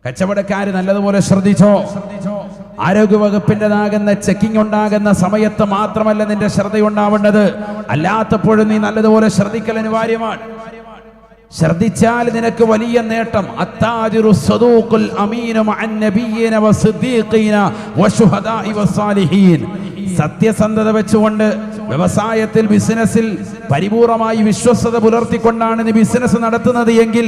കച്ചവടക്കാര് നല്ലതുപോലെ ശ്രദ്ധിച്ചോ. ആരോഗ്യവകുപ്പിൻ്റെതാകുന്ന ചെക്കിംഗ് ഉണ്ടാകുന്ന സമയത്ത് മാത്രമല്ല നിന്റെ ശ്രദ്ധയുണ്ടാവേണ്ടത്, അല്ലാത്തപ്പോഴും നീ നല്ലതുപോലെ ശ്രദ്ധിക്കൽ അനിവാര്യമാണ്. ശ്രദ്ധിച്ചാൽ നിനക്ക് വലിയ നേട്ടം. അത്താജിറു സദൂഖുൽ അമീനു മഅൻ നബിയ്യിന വസിദ്ദീഖീന വശുഹദാഇ വസ്സാലിഹീൻ. സത്യസന്ധത വെച്ചുകൊണ്ട് വ്യവസായത്തിൽ, ബിസിനസ്സിൽ പരിപൂർണമായി വിശ്വസ്തത പുലർത്തിക്കൊണ്ടാണ് നീ ബിസിനസ് നടത്തുന്നത് എങ്കിൽ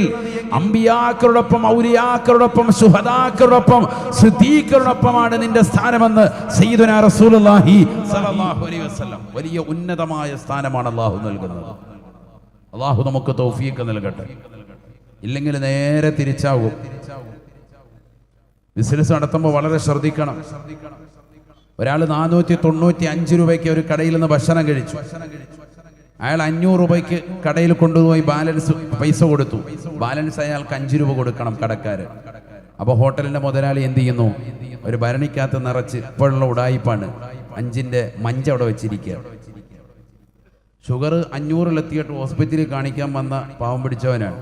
അമ്പിയാക്കളോടൊപ്പം, ഔലിയാക്കളോടൊപ്പം, ശുഹദാക്കളോടൊപ്പം, സിദ്ദീഖുകളോടൊപ്പമാണ് നിന്റെ സ്ഥാനമെന്ന് സയ്യിദുനാ റസൂലുള്ളാഹി സ്വല്ലല്ലാഹു അലൈഹി വസല്ലം. വലിയ ഉന്നതമായ സ്ഥാനമാണ് അല്ലാഹു നൽകുന്നത്. അല്ലാഹു നമുക്ക് തൗഫീഖ് നൽകട്ടെ. ഇല്ലെങ്കിൽ നേരെ തിരിച്ചാവും. ബിസിനസ് നടത്തുമ്പോൾ വളരെ ശ്രദ്ധിക്കണം. ഒരാൾ 495 രൂപയ്ക്ക് ഒരു കടയിൽ നിന്ന് ഭക്ഷണം കഴിച്ചു. അയാൾ 500 രൂപയ്ക്ക് കടയിൽ കൊണ്ടുപോയി ബാലൻസ് പൈസ കൊടുത്തു. ബാലൻസ് അയാൾക്ക് 5 രൂപ കൊടുക്കണം കടക്കാരൻ. അപ്പോൾ ഹോട്ടലിന്റെ മുതലാളി എന്ത് ചെയ്യുന്നു? ഒരു ഭരണിക്കകത്ത് നിറച്ച്, ഇപ്പോഴുള്ള ഉടായിപ്പാണ്, 5ന്റെ മഞ്ച് അവിടെ വെച്ചിരിക്കുക. ഷുഗർ 500-ലെത്തിയിട്ട് ഹോസ്പിറ്റലിൽ കാണിക്കാൻ വന്ന പാവം പിടിച്ചവനാണ്.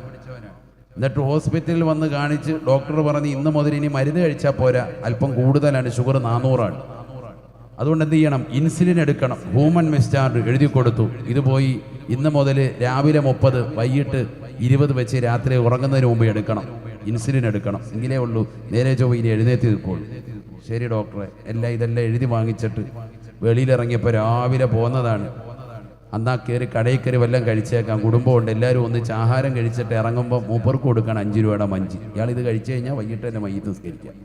എന്നിട്ട് ഹോസ്പിറ്റലിൽ വന്ന് കാണിച്ച് ഡോക്ടർ പറഞ്ഞ് ഇന്ന് മുതൽ ഇനി മരുന്ന് കഴിച്ചാൽ പോരാ, അല്പം കൂടുതലാണ്, ഷുഗർ 400 അതുകൊണ്ട് എന്ത് ചെയ്യണം? ഇൻസുലിൻ എടുക്കണം. ഹ്യൂമൻ മിസ്റ്റാർഡ് എഴുതി കൊടുത്തു. ഇത് പോയി ഇന്ന് മുതൽ രാവിലെ 30, വൈകിട്ട് 20 വെച്ച് രാത്രി ഉറങ്ങുന്നതിന് മുമ്പ് എടുക്കണം. ഇൻസുലിൻ എടുക്കണം, എങ്കിലേ ഉള്ളൂ നേരെ ചൊവ്വ ഇനി എഴുന്നേറ്റ് നിൽക്കുള്ളൂ. ശരി ഡോക്ടറെ, ഇതെല്ലാം എഴുതി വാങ്ങിച്ചിട്ട് വെളിയിലിറങ്ങിയപ്പോൾ രാവിലെ പോകുന്നതാണ്. അന്നാ കയറി കടയിൽ കയറി വല്ലതും കഴിച്ചേക്കാം, കുടുംബമുണ്ട്, എല്ലാവരും ഒന്നിച്ച് ആഹാരം കഴിച്ചിട്ട് ഇറങ്ങുമ്പോൾ മൂപ്പർക്ക് കൊടുക്കണം 5 രൂപയുടെ മഞ്ച്. ഇയാൾ ഇത് കഴിച്ചു കഴിഞ്ഞാൽ വൈകിട്ട് തന്നെ മയ്യത്ത് നിസ്കരിക്കാം.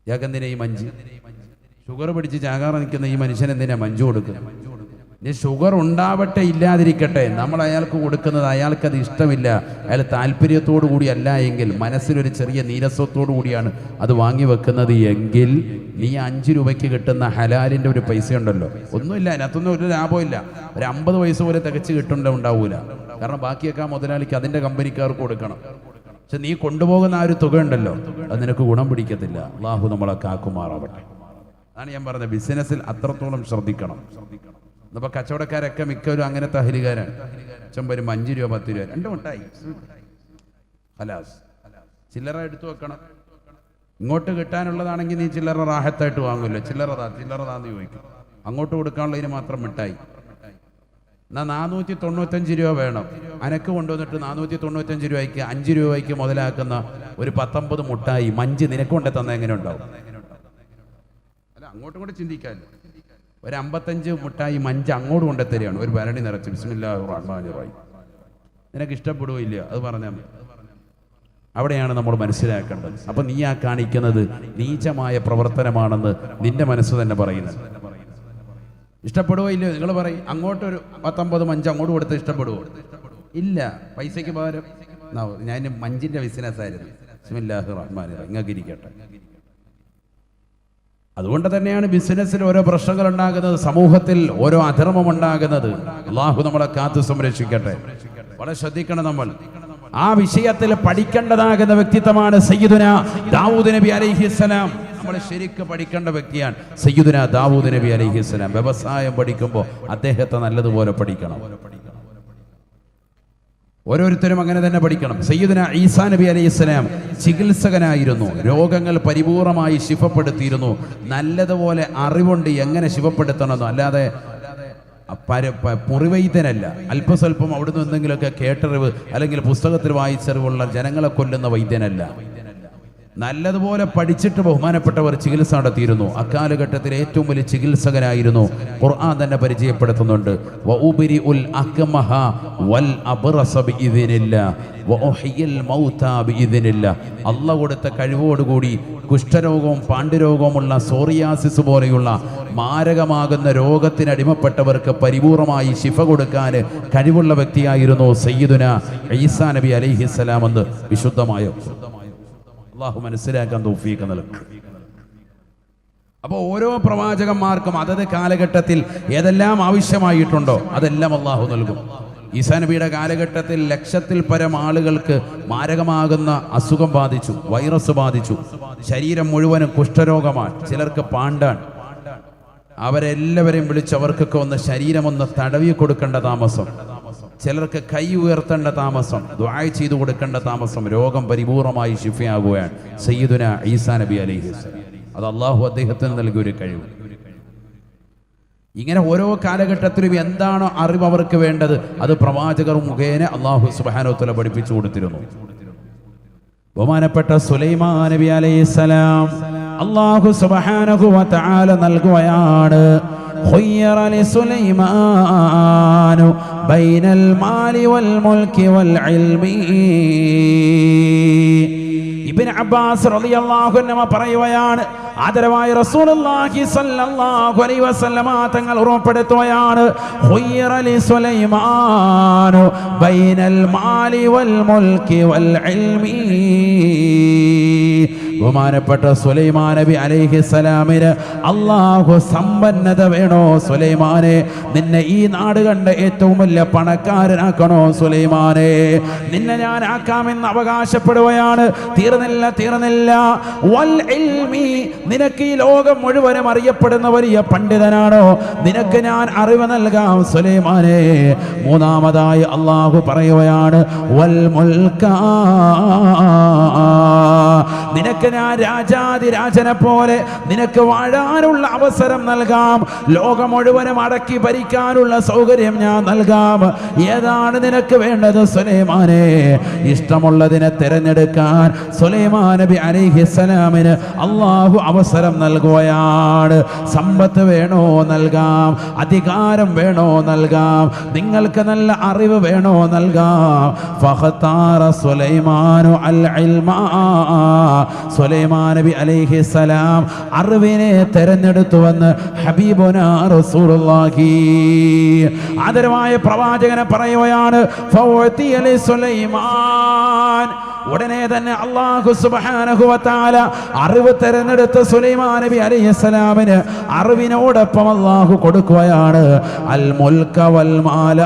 ഇയാൾക്കെന്തിനാ ഈ മഞ്ച്? ഷുഗർ പിടിച്ച് ചാകാറ് നിൽക്കുന്ന ഈ മനുഷ്യൻ എന്തിനാ മഞ്ച് കൊടുക്കുന്നത്? ഇനി ഷുഗർ ഉണ്ടാവട്ടെ ഇല്ലാതിരിക്കട്ടെ, നമ്മൾ അയാൾക്ക് കൊടുക്കുന്നത് അയാൾക്കത് ഇഷ്ടമില്ല, അയാൾ താല്പര്യത്തോടു കൂടി അല്ല എങ്കിൽ, മനസ്സിലൊരു ചെറിയ നീരസത്തോടു കൂടിയാണ് അത് വാങ്ങി വെക്കുന്നത് എങ്കിൽ, നീ 5 രൂപയ്ക്ക് കിട്ടുന്ന ഹലാലിൻ്റെ ഒരു പൈസ ഉണ്ടല്ലോ, ഒന്നുമില്ല, അതിനകത്തൊന്നും ഒരു ലാഭമില്ല, ഒരു 50 പൈസ പോലെ തികച്ച് കിട്ടുന്നുണ്ടാവൂല. കാരണം ബാക്കിയൊക്കെ ആ മുതലാളിക്ക് അതിൻ്റെ കമ്പനിക്കാർക്ക് കൊടുക്കണം. പക്ഷെ നീ കൊണ്ടുപോകുന്ന ആ ഒരു തുക ഉണ്ടല്ലോ, അത് നിനക്ക് ഗുണം പിടിക്കത്തില്ല. അള്ളാഹു നമ്മളെ കാക്കുമാറാവട്ടെ. അതാണ് ഞാൻ പറഞ്ഞത്, ബിസിനസ്സിൽ അത്രത്തോളം ശ്രദ്ധിക്കണം. ഇന്നിപ്പോൾ കച്ചവടക്കാരൊക്കെ മിക്കവരും അങ്ങനത്തെ അഹലുകാരാണ്. ചെമ്പരും 5 രൂപ 10 രൂപ 2 മിഠായി ഹലാസ്. ചില്ലറ എടുത്തു വെക്കണം. ഇങ്ങോട്ട് കിട്ടാനുള്ളതാണെങ്കിൽ നീ ചില്ലറ റാഹത്തായിട്ട് വാങ്ങുമല്ലോ, ചില്ലറതാന്ന് ചോദിക്കും. അങ്ങോട്ട് കൊടുക്കാനുള്ളതിന് മാത്രം മിഠായി. എന്നാൽ 495 രൂപ വേണം. അനക്ക് കൊണ്ടുവന്നിട്ട് 495 രൂപയ്ക്ക് 5 രൂപയ്ക്ക് മുതലാക്കുന്ന ഒരു 19 മുട്ടായി മഞ്ച് നിനക്ക് കൊണ്ടു തന്നാൽ എങ്ങനെ ഉണ്ടാവും? അല്ല, അങ്ങോട്ടും കൂടെ ചിന്തിക്കാമല്ലോ. ഒരു 55 മുട്ടായി മഞ്ച് അങ്ങോട്ട് കൊണ്ടുത്തരികയാണ്, ഒരു ഭരണി നിറച്ച് ബിസ്മില്ലാഹിർ റഹ്മാനിർ റഹീം. നിനക്ക് ഇഷ്ടപ്പെടുകയോ ഇല്ല, അത് പറഞ്ഞാൽ മതി. അവിടെയാണ് നമ്മൾ മനസ്സിലാക്കേണ്ടത്. അപ്പം നീ ആ കാണിക്കുന്നത് നീചമായ പ്രവർത്തനമാണെന്ന് നിന്റെ മനസ്സ് തന്നെ പറയുന്നത്. ഇഷ്ടപ്പെടുവോ ഇല്ലയോ? നിങ്ങൾ പറയും, അങ്ങോട്ടൊരു 19 മഞ്ച് അങ്ങോട്ട് കൊടുത്ത് ഇഷ്ടപ്പെടുവോ? ഇല്ല. പൈസയ്ക്ക് പകരം ഞാൻ മഞ്ചിന്റെ ബിസിനസ്സായിരുന്നു. ബിസ്മില്ലാഹിർ റഹ്മാനിർ റഹീം. ഇങ്ങക്ക് ഇരിക്കട്ടെ. അതുകൊണ്ട് തന്നെയാണ് ബിസിനസ്സിൽ ഓരോ പ്രശ്നങ്ങൾ ഉണ്ടാകുന്നത്, സമൂഹത്തിൽ ഓരോ അധർമ്മം ഉണ്ടാകുന്നത്. അള്ളാഹു നമ്മളെ കാത്തു സംരക്ഷിക്കട്ടെ. വളരെ ശ്രദ്ധിക്കണം. നമ്മൾ ആ വിഷയത്തിൽ പഠിക്കേണ്ടതാകുന്ന വ്യക്തിത്വമാണ് സയ്യിദുനാ ദാവൂദ് നബി അലൈഹിസ്സലാം. നമ്മൾ ശരിക്കും പഠിക്കേണ്ട വ്യക്തിയാണ് സയ്യിദുനാ ദാവൂദ് നബി അലൈഹിസ്സലാം. വ്യവസായം പഠിക്കുമ്പോൾ അദ്ദേഹത്തെ നല്ലതുപോലെ പഠിക്കണം. ഓരോരുത്തരും അങ്ങനെ തന്നെ പഠിക്കണം. സയ്യിദുനാ ഈസാ നബി അലൈഹിസ്സലാം ചികിത്സകനായിരുന്നു. രോഗങ്ങൾ പരിപൂർണമായി ശിഫപ്പെടുത്തിയിരുന്നു. നല്ലതുപോലെ അറിവുണ്ട് എങ്ങനെ ശിഫപ്പെടുത്തണമെന്നോ, അല്ലാതെ മുറിവൈദ്യനല്ല. അല്പസ്വല്പം അവിടുന്ന് എന്തെങ്കിലുമൊക്കെ കേട്ടറിവ് അല്ലെങ്കിൽ പുസ്തകത്തിൽ വായിച്ചറിവുള്ള ജനങ്ങളെ കൊല്ലുന്ന വൈദ്യനല്ല. നല്ലതുപോലെ പഠിച്ചിട്ട് ബഹുമാനപ്പെട്ടവർ ചികിത്സ നടത്തിയിരുന്നു. അക്കാലഘട്ടത്തിൽ ഏറ്റവും വലിയ ചികിത്സകനായിരുന്നു. ഖുർആൻ തന്നെ പരിചയപ്പെടുത്തുന്നുണ്ട്, വഉബരിഉൽ അക്മഹ വൽ അബ്റസ ബിഇദ്നില്ലാഹ് വഉഹിയൽ മൗതാ ബിഇദ്നില്ലാഹ്. അല്ലാഹു കൊടുത്ത കഴിവോടുകൂടി കുഷ്ഠരോഗവും പാണ്ഡുരോഗവുമുള്ള സോറിയാസിസ് പോലെയുള്ള മാരകമാകുന്ന രോഗത്തിനടിമപ്പെട്ടവർക്ക് പരിപൂർണമായി ശിഫ കൊടുക്കാൻ കഴിവുള്ള വ്യക്തിയായിരുന്നു സയ്യിദുനാ ഈസാ നബി അലൈഹിസ്സലാം എന്ന് വിശുദ്ധമായ അള്ളാഹു മനസ്സിലാക്കാൻ തൗഫീഖ് നൽകും. അപ്പോൾ ഓരോ പ്രവാചകന്മാർക്കും അതത് കാലഘട്ടത്തിൽ ഏതെല്ലാം ആവശ്യമായിട്ടുണ്ടോ അതെല്ലാം അള്ളാഹു നൽകും. ഈസാ നബിയുടെ കാലഘട്ടത്തിൽ 1,00,000-ൽ പരം ആളുകൾക്ക് മാരകമാകുന്ന അസുഖം ബാധിച്ചു, വൈറസ് ബാധിച്ചു. ശരീരം മുഴുവനും കുഷ്ഠരോഗമാണ്, ചിലർക്ക് പാണ്ടാണ്. അവരെല്ലാവരെയും വിളിച്ച് അവർക്കൊക്കെ ഒന്ന് ശരീരം ഒന്ന് തടവി കൊടുക്കേണ്ട താമസം. ചിലർക്ക് കൈ ഉയർത്തേണ്ട താമസം, ദുആ ചെയ്തു കൊടുക്കേണ്ട താമസം, രോഗം പരിപൂർണമായി ശിഫയാകുകയാണ്. സയ്യിദുന ഈസാ നബി അലൈഹിസ്സലാം, അത് അള്ളാഹു അദ്ദേഹത്തിന് നൽകിയ ഒരു കഴിവ്. ഇങ്ങനെ ഓരോ കാലഘട്ടത്തിലും എന്താണോ അറിവ് അവർക്ക് വേണ്ടത് അത് പ്രവാചകർ മുഖേന അള്ളാഹു സുബ്ഹാനഹു വ തആല പഠിപ്പിച്ചു കൊടുത്തിരുന്നു. ബഹുമാനപ്പെട്ട സുലൈമാൻ നബി അലൈഹിസ്സലാം അള്ളാഹു സുബ്ഹാനഹു വ തആല നൽകുകയാണ്, ഖുയ്യറ ലിസുലൈമാനു ബൈനൽ മാലി വൽ മുൽക്കി വൽ ഇൽമി. ഇബ്നു അബ്ബാസ് റളിയല്ലാഹു അൻഹു പറയുകയാണ്, ആദരവായ റസൂലുള്ളാഹി സ്വല്ലല്ലാഹു അലൈഹി വസല്ലമ തങ്ങൾ ഉറപ്പെടുത്തുകയാണ്, ഖുയ്യറ ലിസുലൈമാനു ബൈനൽ മാലി വൽ മുൽക്കി വൽ ഇൽമി. ബഹുമാനപ്പെട്ട സുലൈമാൻ നബി അലൈഹിസ്സലാമിന് അല്ലാഹു സമ്പന്നത വേണോ സുലൈമാനെ, നിന്നെ ഈ നാട് കണ്ട ഏറ്റവും വലിയ പണക്കാരനാക്കണോ സുലൈമാനെ, നിന്നെ ഞാൻ ആക്കാമെന്ന് അവകാശപ്പെടുകയാണ്. തീർന്നില്ല. വൽ ഇൽമി, നിനക്ക് ഈ ലോകം മുഴുവനും അറിയപ്പെടുന്ന വലിയ പണ്ഡിതനാണോ, നിനക്ക് ഞാൻ അറിവ് നൽകാം സുലൈമാനെ. മൂന്നാമതായി അല്ലാഹു പറയുകയാണ്, വൽ മുൽക, നിനക്ക് ഞാൻ രാജാതിരാജനെ പോലെ നിനക്ക് വാഴാനുള്ള അവസരം നൽകാം, ലോകം മുഴുവനും അടക്കി ഭരിക്കാനുള്ള സൗകര്യം ഞാൻ നൽകാം. ഏതാണ് നിനക്ക് വേണ്ടത് സുലൈമാനെ? ഇഷ്ടമുള്ളതിനെ തിരഞ്ഞെടുക്കാൻ സുലൈമാൻ നബി അലൈഹിസ്സലാമിന് അല്ലാഹു അവസരം നൽകുകയാണ്. സമ്പത്ത് വേണോ നൽകാം, അധികാരം വേണോ നൽകാം, നിങ്ങൾക്ക് നല്ല അറിവ് വേണോ നൽകാം. ഫഖതാറ സുലൈമാനു അൽ ഇൽമ, സുലൈമാൻ നബി അലൈഹിസ്സലാം അറിവിനെ തെരഞ്ഞെടുത്തുവെന്ന് ഹബീബുനാ റസൂലുള്ളാഹി ആദരവായ പ്രവാചകനെ പറയുകയാണ്. ഫൗതിയ ലിസുലൈമാൻ, ഉടനെ തന്നെ അല്ലാഹു സുബ്ഹാനഹു വ തആല അറിവ് തെരഞ്ഞെടുത്ത സുലൈമാൻ നബി അലൈഹിസ്സലാമിന് അറിവിനോടൊപ്പം അല്ലാഹു കൊടുക്കുകയാണ് അൽ മുൽക വൽ മാല,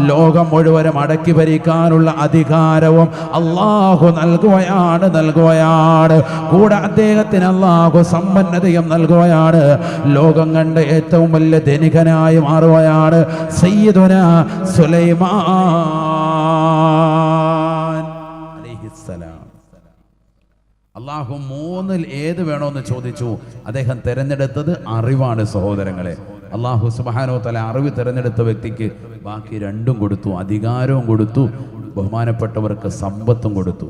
ലോകം മുഴുവനും അടക്കി ഭരിക്കാനുള്ള അധികാരവും അല്ലാഹു നൽകുകയാണ്. കൂടെ അദ്ദേഹത്തിന് അല്ലാഹു സമ്പന്നതയും നൽകുകയാണ്. ലോകം കണ്ട ഏറ്റവും വലിയ ധനികനായി മാറുകയാണ് സയ്യിദുനാ സുലൈമാൻ. അള്ളാഹു മൂന്നിൽ ഏത് വേണോന്ന് ചോദിച്ചു. അദ്ദേഹം തിരഞ്ഞെടുത്തത് അറിവാണ് സഹോദരങ്ങളെ. അള്ളാഹു സുബ്ഹാനഹു വ തആല അറിവ് തിരഞ്ഞെടുത്ത വ്യക്തിക്ക് ബാക്കി രണ്ടും കൊടുത്തു, അധികാരവും കൊടുത്തു, ബഹുമാനപ്പെട്ടവർക്ക് സമ്പത്തും കൊടുത്തു.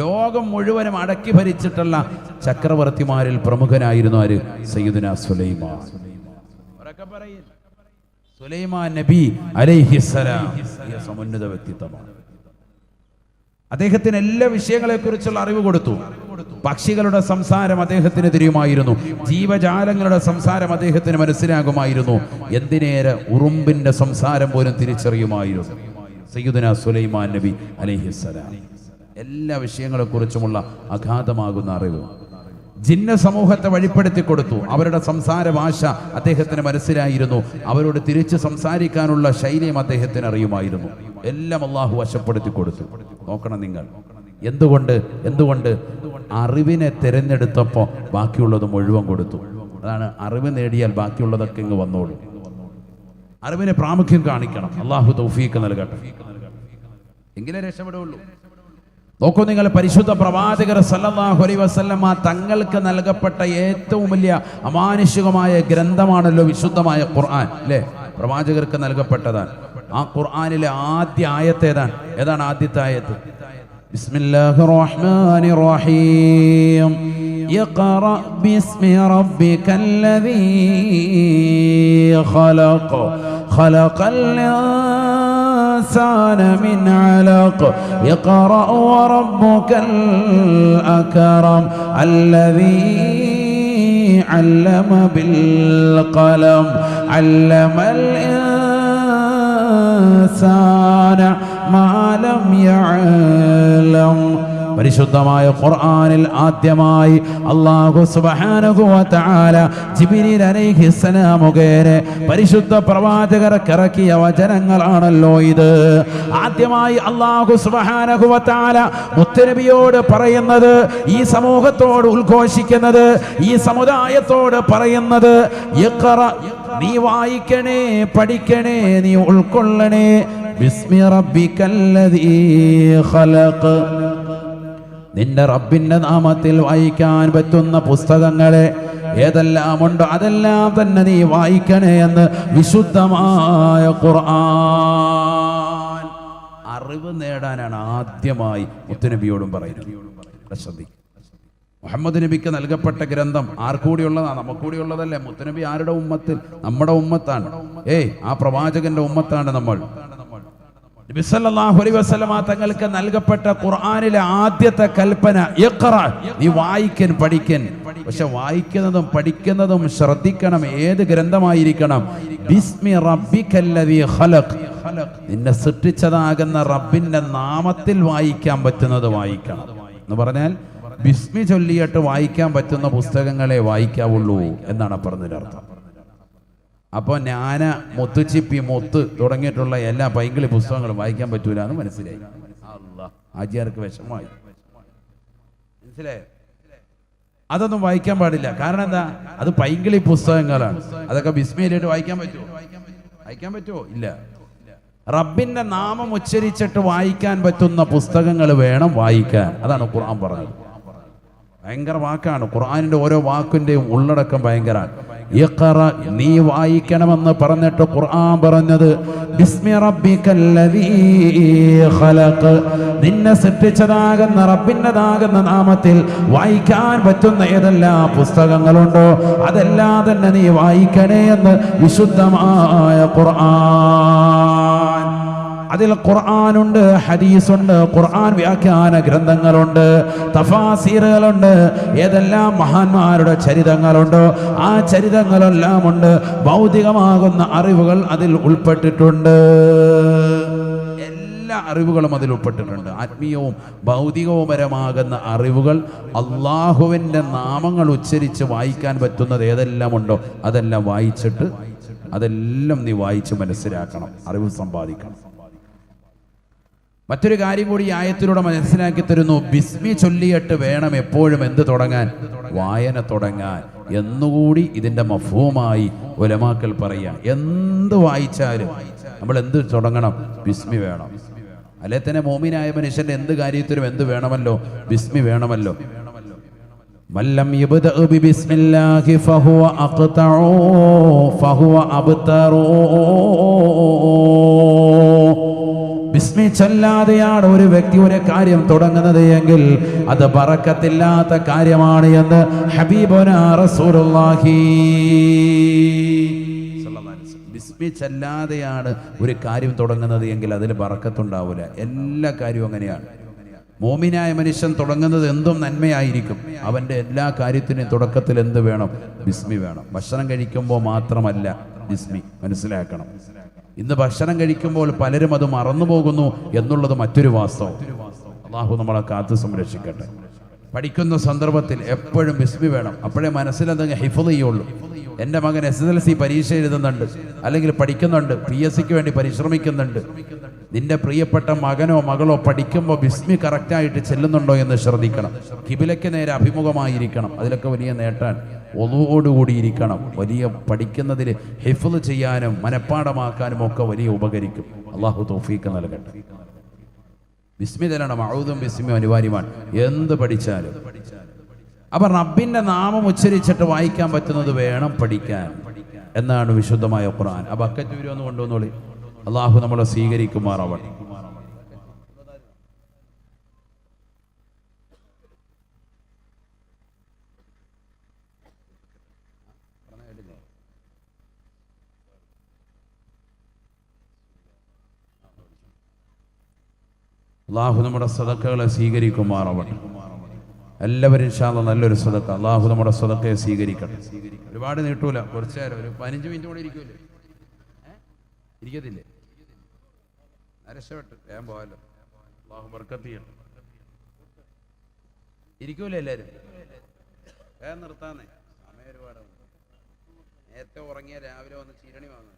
ലോകം മുഴുവനും അടക്കി ഭരിച്ചിട്ടുള്ള ചക്രവർത്തിമാരിൽ പ്രമുഖനായിരുന്നു ആര്? സയ്യിദുനാ സുലൈമാൻ. സുലൈമാൻ നബി അലൈഹിസ്സലാം സമുന്നത വ്യക്തിത്വമാണ്. അദ്ദേഹത്തിന് എല്ലാ വിഷയങ്ങളെക്കുറിച്ചുള്ള അറിവ് കൊടുത്തു. പക്ഷികളുടെ സംസാരം അദ്ദേഹത്തിന് തിരിയുമായിരുന്നു, ജീവജാലങ്ങളുടെ സംസാരം അദ്ദേഹത്തിന് മനസ്സിലാകുമായിരുന്നു, എന്തിനേറെ ഉറുമ്പിന്റെ സംസാരം പോലും തിരിച്ചറിയുമായിരുന്നു സയ്യിദുനാ സുലൈമാൻ നബി അലൈഹിസ്സലാം. എല്ലാ വിഷയങ്ങളെക്കുറിച്ചുമുള്ള അഗാധമാകുന്ന അറിവ് ജിന്ന സമൂഹത്തെ വഴിപ്പെടുത്തി കൊടുത്തു. അവരുടെ സംസാര ഭാഷ അദ്ദേഹത്തിന് മനസ്സിലായിരുന്നു, അവരോട് തിരിച്ച് സംസാരിക്കാനുള്ള ശൈലിയും അദ്ദേഹത്തിന് അറിയുമായിരുന്നു. എല്ലാം അള്ളാഹു വശപ്പെടുത്തി കൊടുത്തു. നോക്കണം നിങ്ങൾ, എന്തുകൊണ്ട് അറിവിനെ തിരഞ്ഞെടുത്തപ്പോൾ ബാക്കിയുള്ളത് മുഴുവൻ കൊടുത്തു. അതാണ് അറിവ് നേടിയാൽ ബാക്കിയുള്ളതൊക്കെ ഇങ്ങ് വന്നോളൂ. അറിവിനെ പ്രാമുഖ്യം കാണിക്കണം. അള്ളാഹു തൗഫീഖ് നൽകട്ടെ, എങ്കിലേ രക്ഷപ്പെടുള്ളൂ. നോക്കൂ നിങ്ങൾ, പരിശുദ്ധ പ്രവാചകർ സല്ലല്ലാഹു അലൈഹി വസല്ലമ തങ്ങൾക്ക് നൽകപ്പെട്ട ഏറ്റവും വലിയ അമാനുഷികമായ ഗ്രന്ഥമാണല്ലോ വിശുദ്ധമായ ഖുർആൻ, അല്ലേ? പ്രവാചകർക്ക് നൽകപ്പെട്ടതാണ്. ആ ഖുർആനിലെ ആദ്യ ആയത്ത് ഏതാണ് ആദ്യത്തെ ആയത്ത്? ബിസ്മില്ലാഹിർ റഹ്മാനിർ റഹീം. ഇഖ്റ ബിസ്മി റബ്ബിക്കല്ലദീ ഖലഖ ഖലഖൽ الإنسان من علق اقرأ وربك الأكرم الذي علم بالقلم علم الإنسان ما لم يعلم പരിശുദ്ധമായ ഖുർആനിൽ ആദ്യമായി അല്ലാഹു സുബ്ഹാനഹു വ തആല ജിബ്രീൽ അലൈഹിസ്സലാം മുഖേന പരിശുദ്ധ പ്രവാചകർക്ക് ഇറക്കിയ വചനങ്ങളാണല്ലോ ഇത്. ആദ്യമായി അല്ലാഹു സുബ്ഹാനഹു വ തആല മുത്തനബിയോട് പറയുന്നത്, ഈ സമൂഹത്തോട് ഉദ്ഘോഷിക്കുന്നത്, ഈ സമുദായത്തോട് പറയുന്നത്, ഇഖ്റ, നീ വായിക്കണേ, പഠിക്കണേ, നീ ഉൾക്കൊള്ളണേ. ബിസ്മി റബ്ബിക്കല്ലദീ ഖലഖ്, നിന്റെ റബ്ബിന്റെ നാമത്തിൽ വായിക്കാൻ പറ്റുന്ന പുസ്തകങ്ങളെ ഏതെല്ലാം ഉണ്ടോ അതെല്ലാം തന്നെ നീ വായിക്കണേ എന്ന് വിശുദ്ധമായ ഖുർആൻ. അറിവ് നേടാനാണ് ആദ്യമായി മുത്തുനബിയോടും പറയുന്നത്. മുഹമ്മദ് നബിക്ക് നൽകപ്പെട്ട ഗ്രന്ഥം ആർക്കൂടിയുള്ളതാണ്? നമുക്കൂടിയുള്ളതല്ലേ? മുത്തുനബി ആരുടെ ഉമ്മത്തിൽ? നമ്മുടെ ഉമ്മത്താണ്. ആ പ്രവാചകന്റെ ഉമ്മത്താണ് നമ്മൾ. നബി സല്ലല്ലാഹു അലൈഹി വസല്ലമ തങ്ങൾക്ക് നൽകപ്പെട്ട ഖുർആനിലെ ആദ്യത്തെ കൽപ്പന ഇഖ്റ, നീ വായിക്കൻ, പഠിക്കൻ. പക്ഷെ വായിക്കുന്നതും പഠിക്കുന്നതും ശ്രദ്ധിക്കണം. ഏത് ഗ്രന്ഥമായിരിക്കണം? ബിസ്മി റബ്ബിക്കല്ലദീ ഖലഖ്, നിന്നെ സൃഷ്ടിച്ചതാകുന്ന റബ്ബിന്റെ നാമത്തിൽ വായിക്കാൻ പറ്റുന്നത് വായിക്കണം എന്ന് പറഞ്ഞാൽ ബിസ്മി ചൊല്ലിയിട്ട് വായിക്കാൻ പറ്റുന്ന പുസ്തകങ്ങളെ വായിക്കാവുള്ളൂ എന്നാണ് പറഞ്ഞതിന്റെ അർത്ഥം. അപ്പോൾ ഞാന, മുത്തുച്ചിപ്പി, മുത്ത് തുടങ്ങിയിട്ടുള്ള എല്ലാ പൈങ്കിളി പുസ്തകങ്ങളും വായിക്കാൻ പറ്റൂല എന്ന് മനസ്സിലായി. അല്ലാഹ്, ആജിയാർക്ക് വിഷമായി. മനസ്സിലായോ? അതൊന്നും വായിക്കാൻ പാടില്ല. കാരണം എന്താ? അത് പൈങ്കിളി പുസ്തകങ്ങളാണ്. അതൊക്കെ ബിസ്മിയിലിട്ട് വായിക്കാൻ പറ്റുമോ? വായിക്കാൻ പറ്റുമോ? ഇല്ല. റബ്ബിന്റെ നാമം ഉച്ചരിച്ചിട്ട് വായിക്കാൻ പറ്റുന്ന പുസ്തകങ്ങൾ വേണം വായിക്കാൻ. അതാണ് ഖുർആൻ പറഞ്ഞത്. ഭയങ്കര വാക്കാണ്. ഖുർആനിന്റെ ഓരോ വാക്കിന്റെയും ഉള്ളടക്കം ഭയങ്കരമാണ്. ഇഖ്റ, നീ വായിക്കണമെന്ന് പറഞ്ഞിട്ട് ഖുർആൻ പറഞ്ഞത് ബിസ്മി റബ്ബിക്കല്ലദീ ഖലഖ്, നിന്നെ സൃഷ്ടിച്ചതാകുന്ന റബ്ബിൻ്റെതാകുന്ന നാമത്തിൽ വായിക്കാൻ പറ്റുന്ന ഏതെല്ലാം പുസ്തകങ്ങളുണ്ടോ അതെല്ലാം തന്നെ നീ വായിക്കണേ എന്ന് വിശുദ്ധമായ ഖുർആൻ. അതിൽ ഖുർആനുണ്ട്, ഹദീസുണ്ട്, ഖുർആൻ വ്യാഖ്യാന ഗ്രന്ഥങ്ങളുണ്ട്, തഫാസീറുകളുണ്ട്, ഏതെല്ലാം മഹാന്മാരുടെ ചരിതങ്ങളുണ്ടോ ആ ചരിതങ്ങളെല്ലാം ഉണ്ട്. ഭൗതികമാകുന്ന അറിവുകൾ അതിൽ ഉൾപ്പെട്ടിട്ടുണ്ട്. എല്ലാ അറിവുകളും അതിൽ ഉൾപ്പെട്ടിട്ടുണ്ട്. ആത്മീയവും ഭൗതികവുപരമാകുന്ന അറിവുകൾ, അള്ളാഹുവിൻ്റെ നാമങ്ങൾ ഉച്ചരിച്ച് വായിക്കാൻ പറ്റുന്നത് ഏതെല്ലാം ഉണ്ടോ അതെല്ലാം വായിച്ചിട്ട് അതെല്ലാം നീ വായിച്ച് മനസ്സിലാക്കണം, അറിവ് സമ്പാദിക്കണം. മറ്റൊരു കാര്യം കൂടി ഈ ആയത്തിലൂടെ മനസ്സിലാക്കി തരുന്നു. ബിസ്മി ചൊല്ലിയിട്ട് വേണം എപ്പോഴും എന്ത് തുടങ്ങാൻ? വായന തുടങ്ങാൻ എന്നുകൂടി ഇതിൻ്റെ മഫ്ഹൂമായി ഉലമാക്കൾ പറയാം. എന്ത് വായിച്ചാലും നമ്മൾ എന്ത് തുടങ്ങണം? ബിസ്മി വേണം. അല്ലെ തന്നെ മോമിനായ മനുഷ്യന്റെ എന്ത് കാര്യത്തിലും എന്ത് വേണമല്ലോ? ബിസ്മി വേണമല്ലോ. മല്ലം യബ്ദഉ ബിസ്മില്ലാഹി ഫഹുവ അഖ്തഉ ഫഹുവ അബ്തറു. ബിസ്മി ചൊല്ലാതെയാണ് ഒരു വ്യക്തി ഒരു കാര്യം തുടങ്ങുന്നത് എങ്കിൽ അത് ബറക്കത്തില്ലാത്ത കാര്യമാണ് എന്ന് ഹബീബുനാ റസൂലുള്ളാഹി. ബിസ്മി ചൊല്ലാതെയാണ് ഒരു കാര്യം തുടങ്ങുന്നത് എങ്കിൽ അതിൽ ബറക്കത്തുണ്ടാവില്ല. എല്ലാ കാര്യവും അങ്ങനെയാണ്. മോമിനായ മനുഷ്യൻ തുടങ്ങുന്നത് എന്തും നന്മയായിരിക്കും. അവൻ്റെ എല്ലാ കാര്യത്തിനും തുടക്കത്തിൽ എന്ത് വേണം? ബിസ്മി വേണം. ഭക്ഷണം കഴിക്കുമ്പോൾ മാത്രമല്ല ബിസ്മി, മനസ്സിലാക്കണം. ഇന്ന് ഭക്ഷണം കഴിക്കുമ്പോൾ പലരും അത് മറന്നു പോകുന്നു എന്നുള്ളത് മറ്റൊരു വാസ്തവം. അള്ളാഹു നമ്മളെ കാത്ത് സംരക്ഷിക്കട്ടെ. പഠിക്കുന്ന സന്ദർഭത്തിൽ എപ്പോഴും ബിസ്മി വേണം. അപ്പോഴേ മനസ്സിലെന്തെങ്കിലും ഹിഫ്ള് ചെയ്യുള്ളൂ. എൻ്റെ മകൻ SSLC പരീക്ഷ എഴുതുന്നുണ്ട്, അല്ലെങ്കിൽ പഠിക്കുന്നുണ്ട്, PSCക്ക് വേണ്ടി പരിശ്രമിക്കുന്നുണ്ട്. നിന്റെ പ്രിയപ്പെട്ട മകനോ മകളോ പഠിക്കുമ്പോൾ ബിസ്മി കറക്റ്റായിട്ട് ചെല്ലുന്നുണ്ടോ എന്ന് ശ്രദ്ധിക്കണം. കിബിലയ്ക്ക് നേരെ അഭിമുഖമായിരിക്കണം. അതിലൊക്കെ വലിയ നേട്ടാൻ ഒതുവോടുകൂടിയിരിക്കണം. വലിയ പഠിക്കുന്നതിൽ ഹിഫ്ള് ചെയ്യാനും മനഃപ്പാടമാക്കാനും ഒക്കെ വലിയ ഉപകരിക്കും. അള്ളാഹു തൗഫീഖ് നൽകട്ടെ. ബിസ്മി തരണം. അഊദും ബിസ്മി അനിവാര്യമാണ് എന്ത് പഠിച്ചാലും. അപ്പൊ റബ്ബിന്റെ നാമം ഉച്ചരിച്ചിട്ട് വായിക്കാൻ പറ്റുന്നത് വേണം പഠിക്കാൻ എന്നാണ് വിശുദ്ധമായ ഖുർആൻ. ആ ബക്കറ്റ് ഒന്ന് കൊണ്ടുവന്നോളി. അള്ളാഹു നമ്മളെ സ്വീകരിക്കുമാറാവട്ടെ. അള്ളാഹു നമ്മുടെ സദഖകളെ സ്വീകരിക്കുമാറാവട്ടെ. എല്ലാവരും ഇൻഷാ അല്ലാഹ് നല്ലൊരു സദഖ. അള്ളാഹു നമ്മുടെ സദഖയെ സ്വീകരിക്കട്ടെ. ഒരുപാട് നീട്ടൂല, കുറച്ചു നേരം, ഒരു 15 മിനിറ്റ് കൂടെ ഇരിക്കൂലേ? ഇരിക്കത്തില്ലേ? രക്ഷപ്പെട്ട് വേഗം പോകാലോ. അള്ളാഹു ബർക്കത്ത് ചെയ്യട്ടെ. ഇരിക്കൂലേ എല്ലാവരും? നിർത്താന്നേ, സമയം ഒരുപാട്. നേരത്തെ ഉറങ്ങിയ രാവിലെ വന്ന് ചീരണി വാങ്ങും.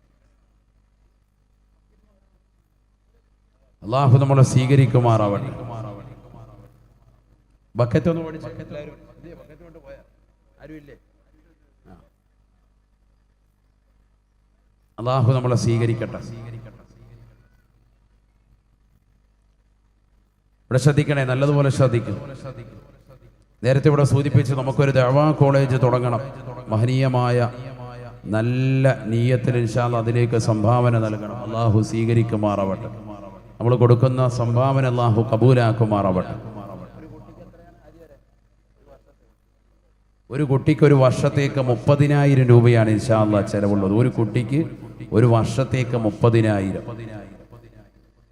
അള്ളാഹു നമ്മളെ സ്വീകരിക്കുമാറാവട്ടെ. ബക്കറ്റ് ഒന്ന് ഓടിച്ച് ബക്കറ്റ് കൊണ്ട് പോയാ ആരും ഇല്ലേ? അള്ളാഹു നമ്മളെ സ്വീകരിക്കട്ടെ. ഇവിടെ ശ്രദ്ധിക്കണേ, നല്ലതുപോലെ ശ്രദ്ധിക്കും. നേരത്തെ ഇവിടെ സൂചിപ്പിച്ച് നമുക്കൊരു ദഅവാ കോളേജ് തുടങ്ങണം. മഹനീയമായ നല്ല നീയത്തിൽ ഇൻഷാ അല്ലാഹ് അതിലേക്ക് സംഭാവന നൽകണം. അള്ളാഹു സ്വീകരിക്കുമാറാവട്ടെ. നമ്മൾ കൊടുക്കുന്ന സംഭാവന അള്ളാഹു കബൂലാക്കുമാറാവട്ടെ. ഒരു കുട്ടിക്ക് ഒരു വർഷത്തേക്ക് 30,000 രൂപയാണ് ഇൻഷാ അല്ലാഹ് ചെലവുള്ളത്. ഒരു കുട്ടിക്ക് ഒരു വർഷത്തേക്ക് 30,000.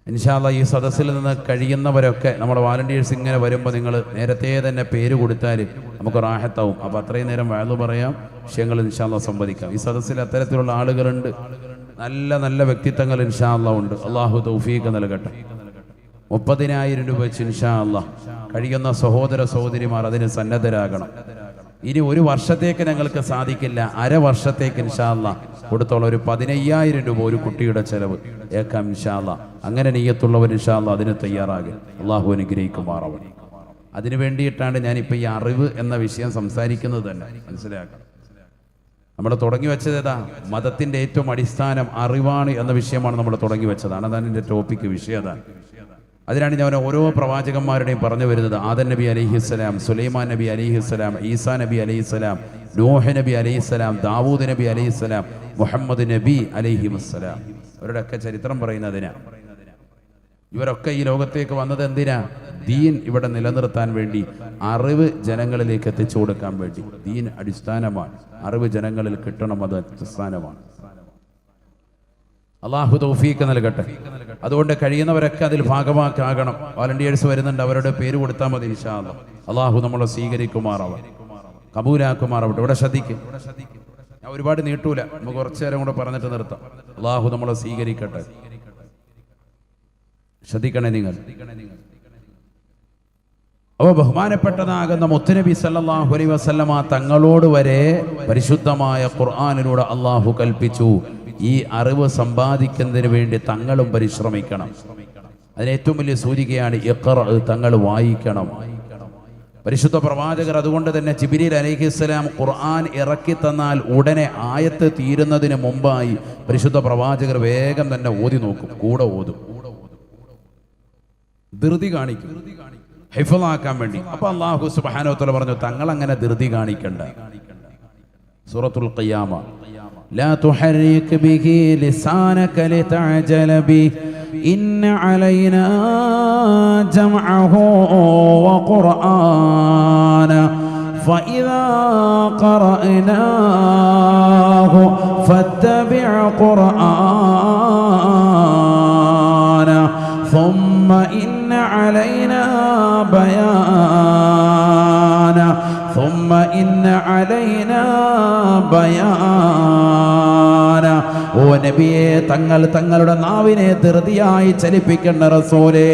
ഇൻഷാ അല്ലാഹ് ഈ സദസ്സിൽ നിന്ന് കഴിയുന്നവരൊക്കെ നമ്മുടെ വാലണ്ടിയേഴ്സ് ഇങ്ങനെ വരുമ്പോൾ നിങ്ങൾ നേരത്തെ തന്നെ പേര് കൊടുത്താൽ നമുക്ക് റാഹത്താവും. അപ്പോൾ അത്രയും നേരം വഅദ് പറയാം, വിഷയങ്ങൾ ഇൻഷാ അല്ലാഹ് സംവദിക്കാം. ഈ സദസ്സിൽ അത്തരത്തിലുള്ള ആളുകളുണ്ട്, നല്ല നല്ല വ്യക്തിത്വങ്ങൾ ഇൻഷാ അല്ലാഹ് ഉണ്ട്. അള്ളാഹു തൗഫീഖ് നൽകട്ടെ. 30,000 രൂപ വെച്ച് ഇൻഷാ അല്ലാഹ് കഴിയുന്ന സഹോദര സഹോദരിമാർ അതിന് സന്നദ്ധരാകണം. ഇനി ഒരു വർഷത്തേക്ക് ഞങ്ങൾക്ക് സാധിക്കില്ല, അരവർഷത്തേക്ക് ഇൻഷാ അല്ലാഹ് കൊടുത്തോളം ഒരു 15,000 രൂപ ഒരു കുട്ടിയുടെ ചെലവ് ഏക്കാം ഇൻഷാ അല്ലാഹ്. അങ്ങനെ നിയ്യത്തുള്ളവർ ഇൻഷാ അല്ലാഹ് അതിന് തയ്യാറാകും. അള്ളാഹു അനുഗ്രഹിക്കുമാറാവട്ടെ. അതിനു വേണ്ടിയിട്ടാണ് ഞാനിപ്പോൾ ഈ അറിവ് എന്ന വിഷയം സംസാരിക്കുന്നത് തന്നെ. മനസ്സിലാക്കണം, നമ്മൾ തുടങ്ങി വെച്ചതേതാ? മതത്തിൻ്റെ ഏറ്റവും അടിസ്ഥാനം അറിവാണ് എന്ന വിഷയമാണ് നമ്മൾ തുടങ്ങി വെച്ചതാണ്. അതാണ് എൻ്റെ ടോപ്പിക്ക്, വിഷയം അതാണ്. അതിനാണ് ഞാൻ ഓരോ പ്രവാചകന്മാരുടെയും പറഞ്ഞു വരുന്നത്. ആദം നബി അലൈഹിസ്സലാം, സുലൈമാൻ നബി അലൈഹിസ്സലാം, ഈസാ നബി അലൈഹിസ്സലാം, നൂഹ് നബി അലൈഹിസ്സലാം, ദാവൂദ് നബി അലൈഹിസ്സലാം, മുഹമ്മദ് നബി അലൈഹിസ്സലാം. അവരുടെയൊക്കെ ചരിത്രം പറയുന്നതിനാ. ഇവരൊക്കെ ഈ ലോകത്തേക്ക് വന്നത് എന്തിനാ? ദീൻ ഇവിടെ നിലനിർത്താൻ വേണ്ടി, അറിവ് ജനങ്ങളിലേക്ക് എത്തിച്ചു കൊടുക്കാൻ വേണ്ടി. ദീൻ അടിസ്ഥാനമാണ്, അറിവ് ജനങ്ങളിൽ കിട്ടണം, അത് അടിസ്ഥാനമാണ്. അള്ളാഹു തൗഫീഖ് നൽകട്ടെ. അതുകൊണ്ട് കഴിയുന്നവരൊക്കെ അതിൽ ഭാഗമാക്കാകണം. വാലണ്ടിയേഴ്സ് വരുന്നുണ്ട്, അവരുടെ പേര് കൊടുത്താൽ മതി ഇൻഷാ അല്ലാഹ്. അള്ളാഹു നമ്മളെ സ്വീകരിക്കുമാറാവട്ടെ, കബൂലാക്കുമാറാവട്ടെ. ഇവിടെ ശ്രദ്ധിക്കും, ഞാൻ ഒരുപാട് നീട്ടൂല, നമുക്ക് കുറച്ചു നേരം കൂടെ പറഞ്ഞിട്ട് നിർത്താം. അള്ളാഹു നമ്മളെ സ്വീകരിക്കട്ടെ. ശ്രദ്ധിക്കണേ നിങ്ങൾ. അപ്പോൾ ബഹുമാനപ്പെട്ടതാകുന്ന മുത്തുനബി സല്ലല്ലാഹു അലൈഹി വസല്ലമ തങ്ങളോട് വരെ പരിശുദ്ധമായ ഖുർആനിലൂടെ അള്ളാഹു കൽപ്പിച്ചു, ഈ അറിവ് സമ്പാദിക്കുന്നതിന് വേണ്ടി തങ്ങളും പരിശ്രമിക്കണം. അതിന് ഏറ്റവും വലിയ സൂചികയാണ് ഇഖ്റ, തങ്ങൾ വായിക്കണം. പരിശുദ്ധ പ്രവാചകർ അതുകൊണ്ട് തന്നെ ജിബ്രീൽ അലൈഹിസ്സലാം ഖുർആൻ ഇറക്കി തന്നാൽ ഉടനെ ആയത്ത് തീരുന്നതിന് മുമ്പായി പരിശുദ്ധ പ്രവാചകർ വേഗം തന്നെ ഓതി നോക്കും, കൂടെ ഓതും, ധൃതി കാണിക്കും, ഹിഫ്ളാക്കാൻ വേണ്ടി. അപ്പൊ അല്ലാഹു സുബ്ഹാനഹു വ തആല പറഞ്ഞു, തങ്ങൾ അങ്ങനെ ധൃതി കാണിക്കണ്ട. സൂറത്തുൽ ഖിയാമ, ലാ തുഹർരിക് ബിഹി ലിസാനക ലിതഅജല ബി ഇന്ന അലൈനാ ജംഅഹു വ ഖുർആന ഫഇദാ ഖറഅനാഹു ഫത്തബിഅ ഖുർആന ثم إن علينا بيانا ثم إن علينا بيانا. ഓ നബിയെ, തങ്ങൾ തങ്ങളുടെ നാവിനെ ധൃതിയായി ചലിപ്പിക്കേണ്ട റസൂലേ.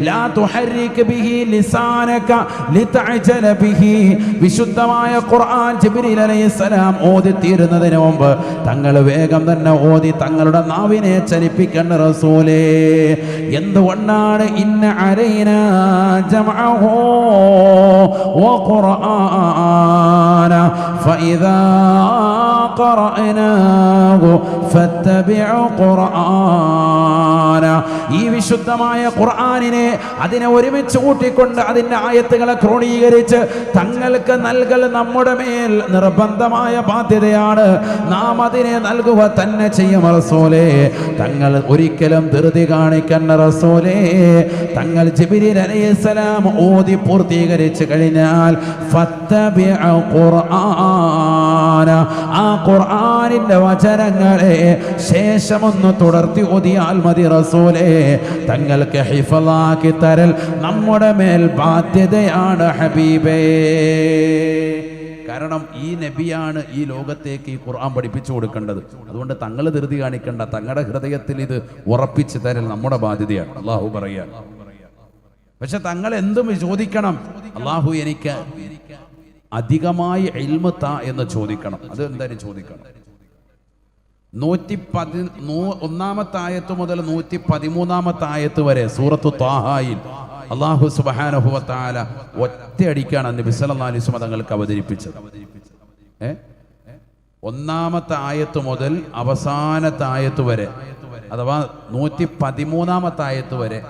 ലാ തുഹർരിക് ബിഹി ലിസാനക ലിതഅജല ബിഹി. വിശുദ്ധമായ ഖുർആൻ ജിബ്രീൽ അലൈഹിസ്സലാം ഓതി തീരുന്നതിന് മുമ്പ് തങ്ങൾ വേഗം തന്നെ ഓതി തങ്ങളുടെ നാവിനെ ചലിപ്പിക്കേണ്ട റസൂലേ. എന്തുകൊണ്ടാണ്? ഇന്ന അലൈനാ ജംഅഹു വ ഖുർആന ഫഇദാ ഖറഅനാഹു ഫത്തബിഉ ഖുർആന. ഈ വിശുദ്ധമായ ഖുർആനിനെ അതിനെ ഒരുമിച്ച് കൂട്ടിക്കൊണ്ട് അതിൻ്റെ ആയത്തുകളെ ക്രോഡീകരിച്ച് തങ്ങൾക്ക് നൽകൽ നമ്മുടെ മേൽ നിർബന്ധമായ ബാധ്യതയാണ്. നാം അതിനെ നൽകുക തന്നെ ചെയ്യും റസൂലേ. തങ്ങൾ ഒരിക്കലും ധൃതി കാണിക്കണ്ട റസൂലേ. തങ്ങൾ ജിബ്രീൽ അലൈഹിസ്സലാം ഓതി പൂർത്തീകരിച്ചു കഴിഞ്ഞാൽ ഫത്തബിഉ ഖുർആന, ആ ഖുർആനിന്റെ വചനങ്ങളെ ശേഷമൊന്ന് തുടർത്തി ഓതിയാൽ മതി റസൂലേ. തങ്ങൾക്ക് ഹിഫ്ളാക്കി തരൽ നമ്മുടെ മേൽ ബാധ്യതയാണ് ഹബീബേ. കാരണം ഈ നബിയാണ് ഈ ലോകത്തേക്ക് ഈ ഖുർആൻ പഠിപ്പിച്ചു കൊടുക്കേണ്ടത്. അതുകൊണ്ട് തങ്ങൾ ധൃതി കാണിക്കണ്ട, തങ്ങളുടെ ഹൃദയത്തിൽ ഇത് ഉറപ്പിച്ചു തരൽ നമ്മുടെ ബാധ്യതയാണ്. അല്ലാഹു പറയാൻ. പക്ഷെ തങ്ങൾ എന്തും ചോദിക്കണം, അള്ളാഹു എനിക്ക് അധികമായി ഇൽമ താ എന്ന് ചോദിക്കണം. അത് എന്തായാലും ചോദിക്കണം. 111 ആയത്ത് മുതൽ 113 ആയത്ത് വരെ സൂറത്തു ത്വാഹായിൽ അല്ലാഹു സുബ്ഹാനഹു വ തആല ഒറ്റയടിക്കാണ് നബി സല്ലല്ലാഹു അലൈഹി വസല്ലം തങ്ങൾക്ക് അവതരിപ്പിച്ചത്. ഒന്നാമത്തെ ആയത്ത് മുതൽ അവസാനത്തെ ആയത്ത് വരെ, അഥവാ 113 ആയത്ത് വരെ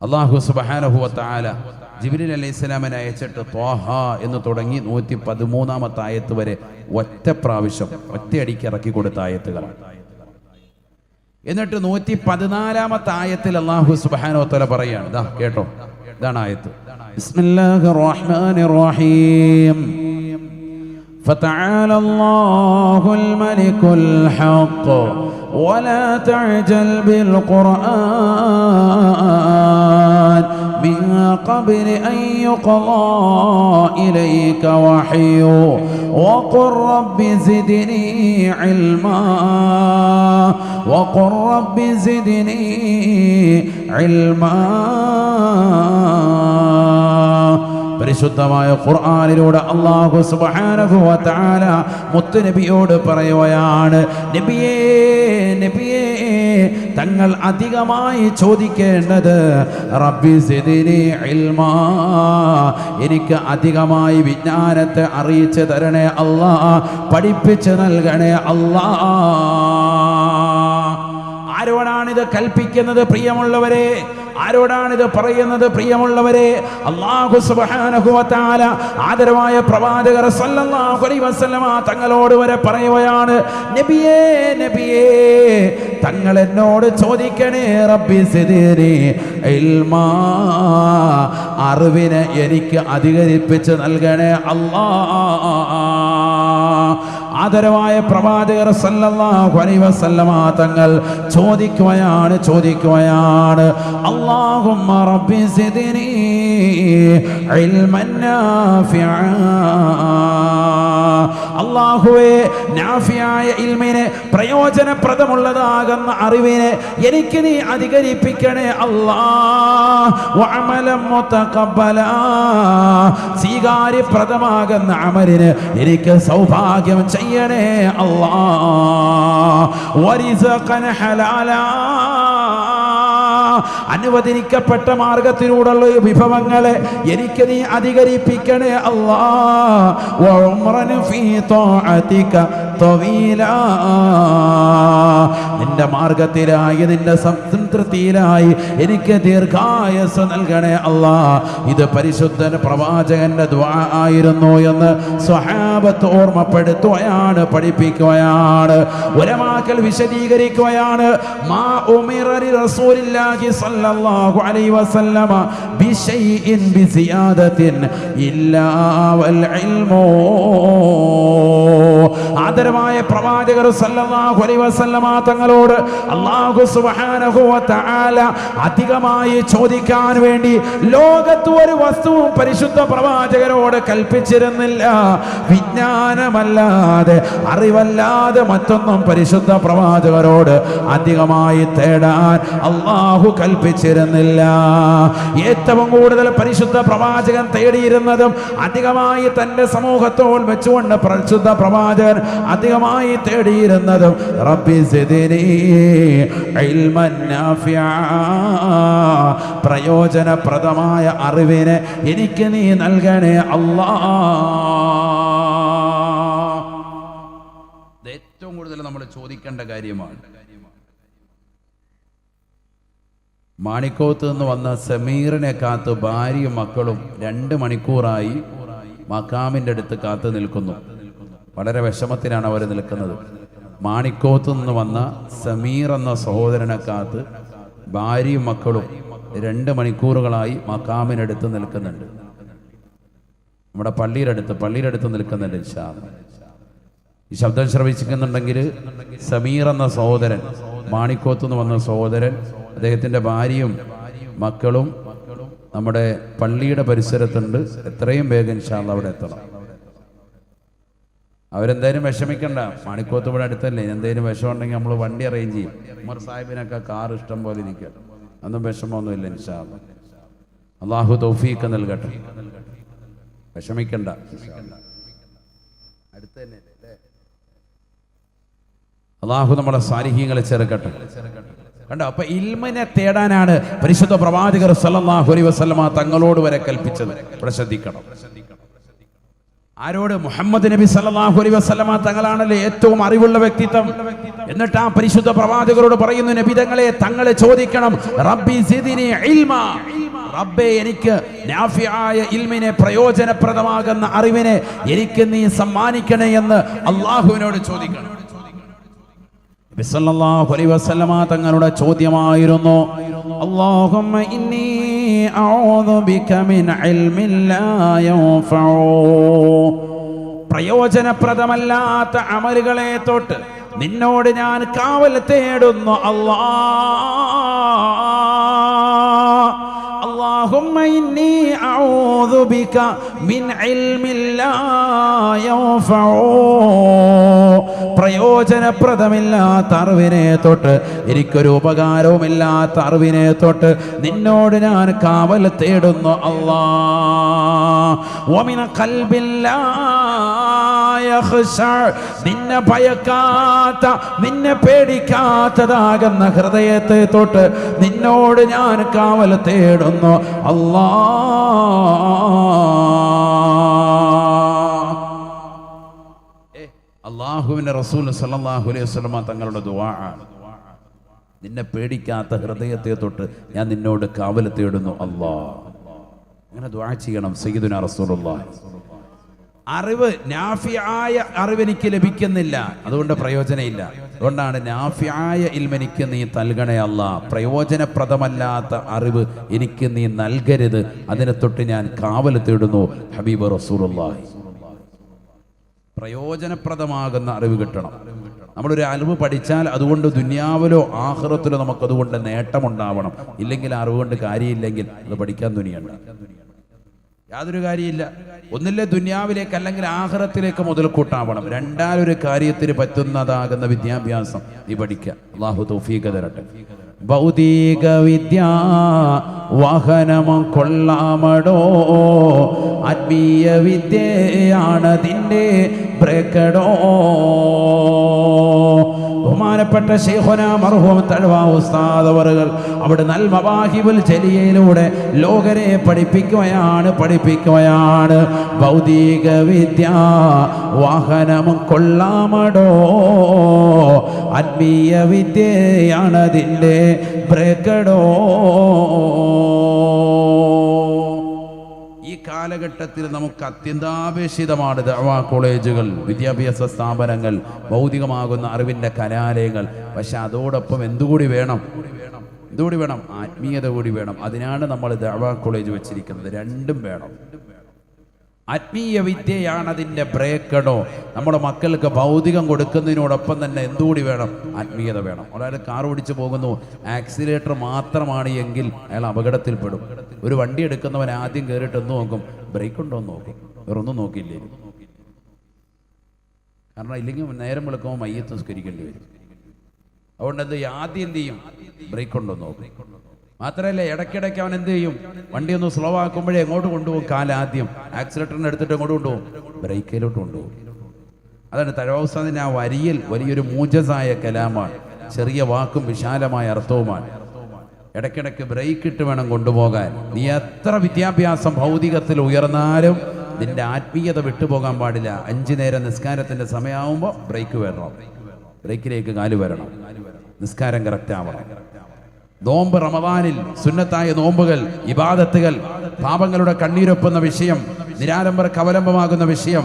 അല്ലാഹു സുബ്ഹാനഹു വ തആല ജിബ്രീൽ അലൈഹിസ്സലാമിനെ അയച്ചിട്ട് ത്വാഹ എന്ന് തുടങ്ങി 113 ആയത്ത് വരെ ഒറ്റ പ്രാവശ്യം ഒറ്റയടിക്ക് ഇറക്കി കൊടുത്ത ആയത്തുകളാണ്. എന്നിട്ട് 114 ആയത്തിൽ അല്ലാഹു സുബ്ഹാനഹു വ തആല പറയാണ്, ദാ കേട്ടോ, ഇതാണ് ആയത്ത്. ബിസ്മില്ലാഹിർ റഹ്മാനിർ റഹീം. فتعالى الله الملك الحق ولا تعجل بالقرآن من قبل أن يقضى إليك وحيه وقل رب زدني علما وقل رب زدني علما. പരിശുദ്ധമായ ഖുർആനിലൂടെ അല്ലാഹു സുബ്ഹാനഹു വ തആല മുത്തുനബിയോട് പറയുകയാണ്, നബിയേ നബിയേ, തങ്ങൾ അധികമായി ചോദിക്കേണ്ടത് റബ്ബി സിദ്നി ഇൽമാ, എനിക്ക് അധികമായി വിജ്ഞാനത്തെ അറിയിച്ചു തരണേ അല്ലാ, പഠിപ്പിച്ചു നൽകണേ അല്ലാ. ആരോടാണിത് കൽപ്പിക്കുന്നത് പ്രിയമുള്ളവരെ? ആരോടാണിത് പറയുന്നത് പ്രിയമുള്ളവരെ? അല്ലാഹു സുബ്ഹാനഹു വ തആല ആദരവായ പ്രവാചകർ സല്ലല്ലാഹു അലൈഹി വസല്ലമ തങ്ങളോട് വരെ പറയുകയാണ്, നബിയേ നബിയേ, തങ്ങൾ എന്നോട് ചോദിക്കണേ, റബ്ബി സിദ്നി ഇൽമാ, അറിവിനെ എനിക്ക് അധികരിപ്പിച്ച് നൽകണേ അല്ലാ. ആദരവായ പ്രവാചകർ സല്ലല്ലാഹു അലൈഹി വസല്ലമ തങ്ങൾ ചോദിക്കുകയാണ് അല്ലാഹുമ്മ റബ്ബി സിദ്നി ഇൽമൻ നാഫിഅ, അല്ലാഹുവേ നാഫിയായ ഇൽമിനെ, പ്രയോജനപ്രദമുള്ളതാകുന്ന അറിവിനെ എനിക്ക് നീ അധികരിപ്പിക്കണേ അല്ലാ. വഅമലൻ മുതഖബ്ബല, സ്വീകാര്യപ്രദമാകുന്ന അമലിന് എനിക്ക് സൗഭാഗ്യം ചെയ്യണേ അല്ലാ. വരിസഖൻ ഹലാലാ, അനുവദിക്കപ്പെട്ട മാർഗത്തിലൂടെയുള്ള വിഭവങ്ങളെ എനിക്ക് നീ അധികരിപ്പിക്കണേ അല്ലാ. വഉംറൻ ഫീ ത്വാഅതിക തവീലാ, നിന്റെ മാർഗത്തിലായി നിന്റെ സംതൃപ്തിയിലായി എനിക്ക് ദീർഘായുസ്സ് നൽകണേ അല്ലാ. ഇത് പരിശുദ്ധ പ്രവാചകന്റെ ദുആ ആയിരുന്നു എന്ന് സ്വഹാബത്ത് ഓർമ്മപ്പെടുത്തുകയാണ്, പഠിപ്പിക്കുകയാണ്. ഉലമാക്കൾ വിശദീകരിക്കുകയാണ്, മാ ഉമിറ റസൂലില്ലാഹി സല്ലല്ലാഹു അലൈഹി വസല്ലമ ബിശൈഇൻ ബിസിയാദത്തിൻ ഇല്ലാ വൽ ഇൽമു. ആദരവായ പ്രവാചകർ സല്ലല്ലാഹു അലൈഹി വസല്ലമ തങ്ങളോട് അല്ലാഹു സുബ്ഹാനഹു വ തആല അധികമായി ചോദിക്കാൻ വേണ്ടി ലോകത്ത് ഒരു വസ്തുവും പരിശുദ്ധ പ്രവാചകരോട് കൽപ്പിച്ചിരുന്നില്ല. വിജ്ഞാനമല്ലാതെ, അറിവല്ലാതെ മറ്റൊന്നും പരിശുദ്ധ പ്രവാചകരോട് അധികമായി തേടാൻ അല്ലാഹു കൽപ്പിച്ചിരുന്നില്ല. ഏറ്റവും കൂടുതൽ പരിശുദ്ധ പ്രവാചകൻ തേടിയിരുന്നതും അധികമായി തന്റെ സമൂഹത്തോട് വെച്ചുകൊണ്ട് പരിശുദ്ധ പ്രവാചകൻ അധികമായി തേടിയിരുന്നതും റബ്ബി സിദ്നി ഇൽമൻ നാഫിഅ, പ്രയോജനപ്രദമായ അറിവിനെ എനിക്ക് നീ നൽകണേ അല്ലാ. ഏറ്റവും കൂടുതൽ നമ്മൾ ചോദിക്കേണ്ട കാര്യമാണ്. മാണിക്കോത്ത് നിന്ന് വന്ന സമീറിനെ കാത്ത് ഭാര്യയും മക്കളും 2 മണിക്കൂറായി മക്കാമിൻ്റെ അടുത്ത് കാത്തു നിൽക്കുന്നു. വളരെ വിഷമത്തിലാണ് അവർ നിൽക്കുന്നത്. മാണിക്കോത്ത് നിന്ന് വന്ന സമീർ എന്ന സഹോദരനെ കാത്ത് ഭാര്യയും മക്കളും 2 മണിക്കൂറുകളായി മക്കാമിനടുത്ത് നിൽക്കുന്നുണ്ട്. നമ്മുടെ പള്ളിയുടെ അടുത്ത് നിൽക്കുന്നുണ്ട്. ഇൻഷാ അല്ലാഹ് ഈ ശബ്ദം ശ്രവിച്ചിരിക്കുന്നുണ്ടെങ്കിൽ സമീർ എന്ന സഹോദരൻ, മാണിക്കോത്ത് നിന്ന് വന്ന സഹോദരൻ, അദ്ദേഹത്തിൻ്റെ ഭാര്യയും മക്കളും നമ്മുടെ പള്ളിയുടെ പരിസരത്തുണ്ട്. എത്രയും വേഗം ഇൻഷാ അല്ലാഹ് അവിടെ എത്തണം. അവരെന്തായാലും വിഷമിക്കണ്ട, മാണിക്കോത്ത് ഇവിടെ അടുത്തല്ലേ. എന്തെങ്കിലും വിഷമമുണ്ടെങ്കിൽ നമ്മൾ വണ്ടി അറേഞ്ച് ചെയ്യും. ഉമർ സാഹിബിനൊക്കെ കാർ ഇഷ്ടം പോലെ ഇരിക്കുക, അതൊന്നും വിഷമമൊന്നുമില്ല ഇൻഷാ അല്ലാഹ്. അള്ളാഹു തൗഫീഖ് നൽകട്ടെ. വിഷമിക്കണ്ട. അടുത്ത് തന്നെ അള്ളാഹു നമ്മളെ സാലിഹീങ്ങളെ ചേർക്കട്ടെ. കണ്ടോ, അപ്പൊ ഇൽമിനെ തേടാനാണ് പരിശുദ്ധ പ്രവാചകർ സല്ലല്ലാഹു അലൈഹി വസല്ലമ തങ്ങളോട് വരെ കൽപ്പിച്ചത്. ഇവിടെ ശ്രദ്ധിക്കണം. ആരോട്? മുഹമ്മദ് നബി സല്ലല്ലാഹു അലൈഹി വസല്ലമ തങ്ങളാണല്ലോ ഏറ്റവും അറിവുള്ള വ്യക്തിത്വം. എന്നിട്ട് ആ പരിശുദ്ധ പ്രവാചകരോട് പറയുന്നു, നബി തങ്ങളെ ചോദിക്കണം, റബ്ബി സിദ്നി ഇൽമ, റബ്ബേ എനിക്ക് നാഫിയായ ഇൽമിനെ, പ്രയോജനപ്രദമാകുന്ന അറിവിനെ എനിക്ക് നീ സമ്മാനിക്കണേ എന്ന് അള്ളാഹുവിനോട് ചോദിക്കണം. നബി സല്ലല്ലാഹു അലൈഹി വസല്ലമ തങ്ങളുടെ ചോദ്യമായിരുന്നു, അല്ലാഹുമ്മ ഇന്നി അഊദു ബിക മിൻ ഇൽമിൻ ലാ യൻഫഉ, പ്രയോജനപ്രദമല്ലാത്ത അമലുകളെ തൊട്ട് നിന്നോട് ഞാൻ കാവൽ തേടുന്നു اللهم إني أعوذ بك من علم لا ينفع, പ്രയോജനപ്രദമില്ലാത്ത അറിവിനെ തൊട്ട്, എനിക്കൊരു ഉപകാരവുമില്ലാത്ത അറിവിനെ തൊട്ട് നിന്നോട് ഞാൻ കാവൽ തേടുന്നു അല്ലാഹ്. വമിന ഖൽബിൻ ലാ യഖ്ശഅ, നിന്നെ ഭയക്കാത്ത, നിന്നെ പേടിക്കാത്തതാകുന്ന ഹൃദയത്തെ തൊട്ട് നിന്നോട് ഞാൻ കാവൽ തേടുന്നു അല്ലാഹുവിന്റെ റസൂൽ സല്ലല്ലാഹു അലൈഹി വസല്ലമ തങ്ങളുടെ ദുആ, നിന്നെ പേടിക്കാത്ത ഹൃദയത്തെ തൊട്ട് ഞാൻ നിന്നോട് കാവൽ തേടുന്നു അല്ലാഹ്. അങ്ങനെ ദുആ ചെയ്യണം സയ്യിദുനാ റസൂലുള്ളാഹി. അറിവ്, നാഫിയായ അറിവ് എനിക്ക് ലഭിക്കുന്നില്ല, അതുകൊണ്ട് പ്രയോജനമില്ല. അതുകൊണ്ടാണ് നാഫിയായ ഇൽമ എനിക്ക് നീ നൽകണേ അല്ലാഹ്, പ്രയോജനപ്രദമല്ലാത്ത അറിവ് എനിക്ക് നീ നൽകരുത്, അതിനെ തൊട്ട് ഞാൻ കാവൽ തേടുന്നു ഹബീബ് റസൂലുള്ളാഹി. പ്രയോജനപ്രദമാകുന്ന അറിവ് കിട്ടണം. നമ്മളൊരു അറിവ് പഠിച്ചാൽ അതുകൊണ്ട് ദുനിയാവിലോ ആഖിറത്തിലോ നമുക്കതുകൊണ്ട് നേട്ടമുണ്ടാവണം. ഇല്ലെങ്കിൽ അറിവ് കൊണ്ട് കാര്യമില്ലെങ്കിൽ അത് പഠിക്കാൻ തുനിയണ്ട, യാതൊരു കാര്യമില്ല. ഒന്നില്ലേ ദുനിയാവിലേക്ക് അല്ലെങ്കിൽ ആഖിറത്തിലേക്ക് മുതൽക്കൂട്ടാവണം. രണ്ടാലൊരു കാര്യത്തിന് പറ്റുന്നതാകുന്ന വിദ്യാഭ്യാസം നീ പഠിക്കുക. അല്ലാഹു തൗഫീഖ് തരട്ടെ. ഭൗതിക വിദ്യ വാഹനം കൊള്ളാമടോ, ആത്മീയ വിദ്യയാണതിൻ്റെ ബ്രേക്കടോ. ബഹുമാനപ്പെട്ട ശൈഖുനാ മർഹൂം തഴവ ഉസ്താദ് അവറുകൾ അവിടെ അൽ മവാഹിബുൽ ജലിയയിലൂടെ ലോകരെ പഠിപ്പിക്കുകയാണ്. ഭൗതിക വിദ്യ വാഹനം കൊള്ളാമടോ, ആത്മീയ വിദ്യയാണതിൻ്റെ ബ്രേക്കടോ. ഈ കാലഘട്ടത്തിൽ നമുക്ക് അത്യന്താപേക്ഷിതമാണ് ദഅവാ കോളേജുകൾ, വിദ്യാഭ്യാസ സ്ഥാപനങ്ങൾ, ഭൗതികമാകുന്ന അറിവിൻ്റെ കലാലയങ്ങൾ. പക്ഷെ അതോടൊപ്പം എന്തുകൂടി വേണം? ആത്മീയത കൂടി വേണം. അതിനാണ് നമ്മൾ ദഅവാ കോളേജ് വെച്ചിരിക്കുന്നത്. രണ്ടും വേണം. ആത്മീയ വിദ്യയാണ് അതിൻ്റെ ബ്രേക്കടോ. നമ്മുടെ മക്കൾക്ക് ഭൗതികം കൊടുക്കുന്നതിനോടൊപ്പം തന്നെ എന്തുകൂടി വേണം? ആത്മീയത വേണം. ഒരാൾ കാർ ഓടിച്ച് പോകുന്നു, ആക്സിലേറ്റർ മാത്രമാണ് എങ്കിൽ അയാൾ അപകടത്തിൽപ്പെടും. ഒരു വണ്ടി എടുക്കുന്നവൻ ആദ്യം കയറിയിട്ട് എന്ത് നോക്കും? ബ്രേക്ക് ഉണ്ടോ എന്ന് നോക്കും, വേറൊന്നും നോക്കില്ലേ. കാരണം ഇല്ലെങ്കിൽ നേരം വിളിക്കുമ്പോൾ മയ്യത്ത് നിസ്കരിക്കേണ്ടി വരും. അതുകൊണ്ട് ആദ്യം എന്ത് ചെയ്യും? ബ്രേക്ക് ഉണ്ടോ എന്ന് നോക്കും. മാത്രമല്ല ഇടയ്ക്കിടയ്ക്ക് അവൻ എന്ത് ചെയ്യും? വണ്ടി ഒന്ന് സ്ലോ ആക്കുമ്പോഴേ എങ്ങോട്ട് കൊണ്ടുപോകും? കാലാദ്യം ആക്സിലേറ്ററിന് എടുത്തിട്ട് എങ്ങോട്ട് കൊണ്ടുപോകും? ബ്രേക്കിലോട്ട് കൊണ്ടുപോകും. അതാണ് തഴവസ്ഥാനിൻ്റെ ആ വരിയിൽ വലിയൊരു മൂജസായ കലാമാണ്. ചെറിയ വാക്കും വിശാലമായ അർത്ഥവുമാണ്. ഇടയ്ക്കിടയ്ക്ക് ബ്രേക്ക് ഇട്ട് വേണം കൊണ്ടുപോകാൻ. നീ എത്ര വിദ്യാഭ്യാസം ഭൗതികത്തിൽ ഉയർന്നാലും നിന്റെ ആത്മീയത വിട്ടുപോകാൻ പാടില്ല. 5 നേരം നിസ്കാരത്തിൻ്റെ സമയമാകുമ്പോൾ ബ്രേക്ക് വരണം, ബ്രേക്കിലേക്ക് കാല് വരണം, നിസ്കാരം കറക്റ്റ് ആവണം. നോമ്പ്, റമദാനിൽ സുന്നത്തായ നോമ്പുകൾ, ഇബാദത്തുകൾ, പാപങ്ങളുടെ കണ്ണീരൊപ്പുന്ന വിഷയം, നിരാലംബർക്ക് അവലംബമാകുന്ന വിഷയം,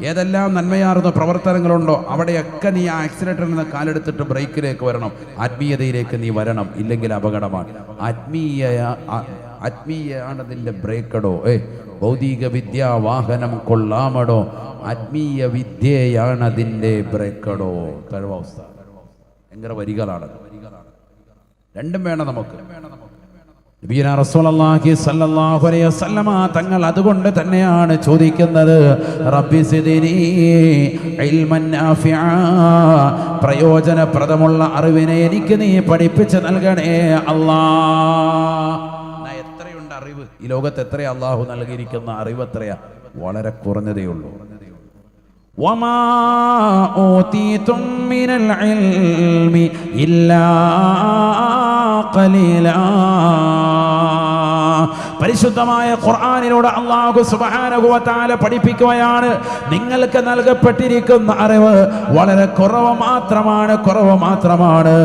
ഏതെല്ലാം നന്മയാർന്ന പ്രവർത്തനങ്ങളുണ്ടോ അവിടെയൊക്കെ നീ ആ ആക്സിലേറ്ററിൽ നിന്ന് കാലെടുത്തിട്ട് ബ്രേക്കിലേക്ക് വരണം. ആത്മീയതയിലേക്ക് നീ വരണം, ഇല്ലെങ്കിൽ അപകടമാണ്. ആത്മീയാണതിൻ്റെ ബ്രേക്കടോ. ഭൗതിക വിദ്യ വാഹനം കൊള്ളാമടോ, ആത്മീയ വിദ്യയാണതിൻ്റെ ബ്രേക്കടോ. തഴവാവസ്ഥ ഭയങ്കര വരികളാണ്. രണ്ടും വേണം നമുക്ക്. നബിയുനാ റസൂലുള്ളാഹി സ്വല്ലല്ലാഹു അലൈഹി വസല്ലമ തങ്ങൾ അതുകൊണ്ട് തന്നെയാണ് ചോദിക്കുന്നത്, റബ്ബി സിദ്നി ഇൽമൻ നാഫിഅ, പ്രയോജനപ്രദമുള്ള അറിവിനെ എനിക്ക് നീ പഠിപ്പിച്ച് നൽകണേ അല്ലാഹ്. എത്രയുണ്ട് അറിവ്? ഈ ലോകത്ത് എത്രയാ അള്ളാഹു നൽകിയിരിക്കുന്ന അറിവ് എത്രയാ? വളരെ കുറഞ്ഞതേ ഉള്ളൂ. വമാ ഊതീതും മിനൽ ഇൽമി ഇല്ലാ ഖലീലാ. പരിശുദ്ധമായ ഖുർആനിലൂടെ അല്ലാഹു സുബ്ഹാനഹു വ തആല പഠിപ്പിക്കുകയാണ്, നിങ്ങൾക്ക് നൽകപ്പെട്ടിരിക്കുന്ന അറിവ് വളരെ കുറവ് മാത്രമാണ്.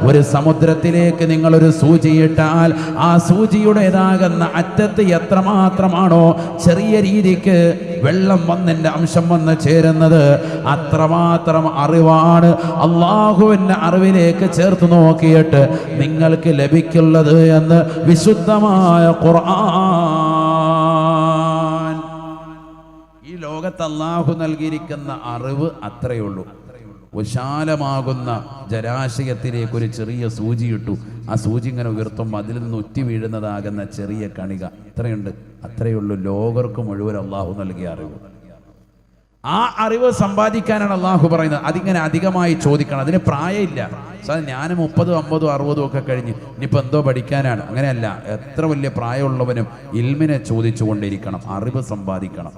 ഒരു സമുദ്രത്തിലേക്ക് നിങ്ങൾ ഒരു സൂചിയിട്ടാൽ ആ സൂചിയുടേതാകുന്ന അറ്റത്ത് എത്രമാത്രമാണോ ചെറിയ രീതിക്ക് വെള്ളം വന്നിന്റെ അംശം വന്ന് ചേരുന്നത്, അത്രമാത്രം അറിവാണ് അല്ലാഹുവിന്റെ അറിവിലേക്ക് ചേർത്ത് നോക്കിയിട്ട് നിങ്ങൾക്ക് ലഭിക്കുള്ളത് എന്ന് വിശുദ്ധമായ ഖുർആൻ. ഈ ലോകത്ത് അല്ലാഹു നൽകിയിരിക്കുന്ന അറിവ് അത്രയുള്ളൂ. വിശാലമാകുന്ന ജലാശയത്തിലേക്ക് ഒരു ചെറിയ സൂചി ഇട്ടു, ആ സൂചി ഇങ്ങനെ ഉയർത്തുമ്പോൾ അതിൽ നിന്ന് ഉറ്റി വീഴുന്നതാകുന്ന ചെറിയ കണിക ഇത്രയുണ്ട്. അത്രയുള്ളൂ ലോകർക്ക് മുഴുവൻ അല്ലാഹു നൽകിയ അറിവ്. ആ അറിവ് സമ്പാദിക്കാനാണ് അല്ലാഹു പറയുന്നത്. അതിങ്ങനെ അധികമായി ചോദിക്കണം, അതിന് പ്രായമില്ല. ഞാൻ 30, 50, 60 ഒക്കെ കഴിഞ്ഞ് ഇനിയിപ്പോൾ എന്തോ പഠിക്കാനാണ്, അങ്ങനെയല്ല. എത്ര വലിയ പ്രായമുള്ളവനും ഇൽമിനെ ചോദിച്ചുകൊണ്ടിരിക്കണം, അറിവ് സമ്പാദിക്കണം.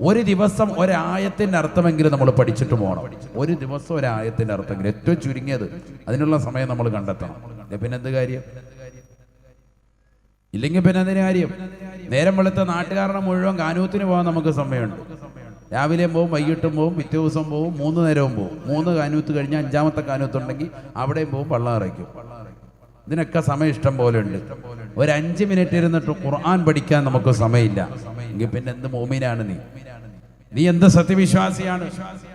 ഒരു ദിവസം ഒരായത്തിൻ്റെ അർത്ഥമെങ്കിലും നമ്മൾ പഠിച്ചിട്ട് പോകണം. ഒരു ദിവസം ഒരായത്തിൻ്റെ അർത്ഥമെങ്കിലും, ഏറ്റവും ചുരുങ്ങിയത് അതിനുള്ള സമയം നമ്മൾ കണ്ടെത്തണം. പിന്നെന്ത് കാര്യം? ഇല്ലെങ്കിൽ പിന്നെ എന്തിനു കാര്യം? നേരം വെളുത്ത നാട്ടുകാരുടെ മുഴുവൻ കാനൂത്തിന് പോകാൻ നമുക്ക് സമയമുണ്ട്. രാവിലെയും പോവും, വൈകിട്ടും പോവും, പിറ്റേ ദിവസം പോവും, 3 നേരവും പോവും. 3 കാനൂത്ത് കഴിഞ്ഞാൽ 5ാമത്തെ കാനൂത്തുണ്ടെങ്കിൽ അവിടെയും പോവും, വള്ളം ഇറയ്ക്കും. ഇതിനൊക്കെ സമയം ഇഷ്ടം പോലെ ഉണ്ട്. ഒരു 5 മിനിറ്റ് ഇരുന്നിട്ട് ഖുർആൻ പഠിക്കാൻ നമുക്ക് സമയമില്ല എങ്കിൽ പിന്നെ എന്ത് മോമിനാണ് നീ എന്ത് സത്യവിശ്വാസിയാണ്?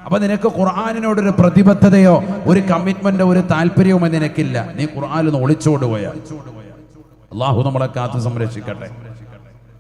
അപ്പൊ നിനക്ക് ഖുർആനിനോടൊരു പ്രതിബദ്ധതയോ ഒരു കമ്മിറ്റ്മെന്റോ ഒരു താല്പര്യവും നിനക്കില്ല. നീ ഖുർആനിൽ നിന്ന് ഒളിച്ചോടുകയാണ്. അല്ലാഹു നമ്മളെ കാത്തു സംരക്ഷിക്കട്ടെ.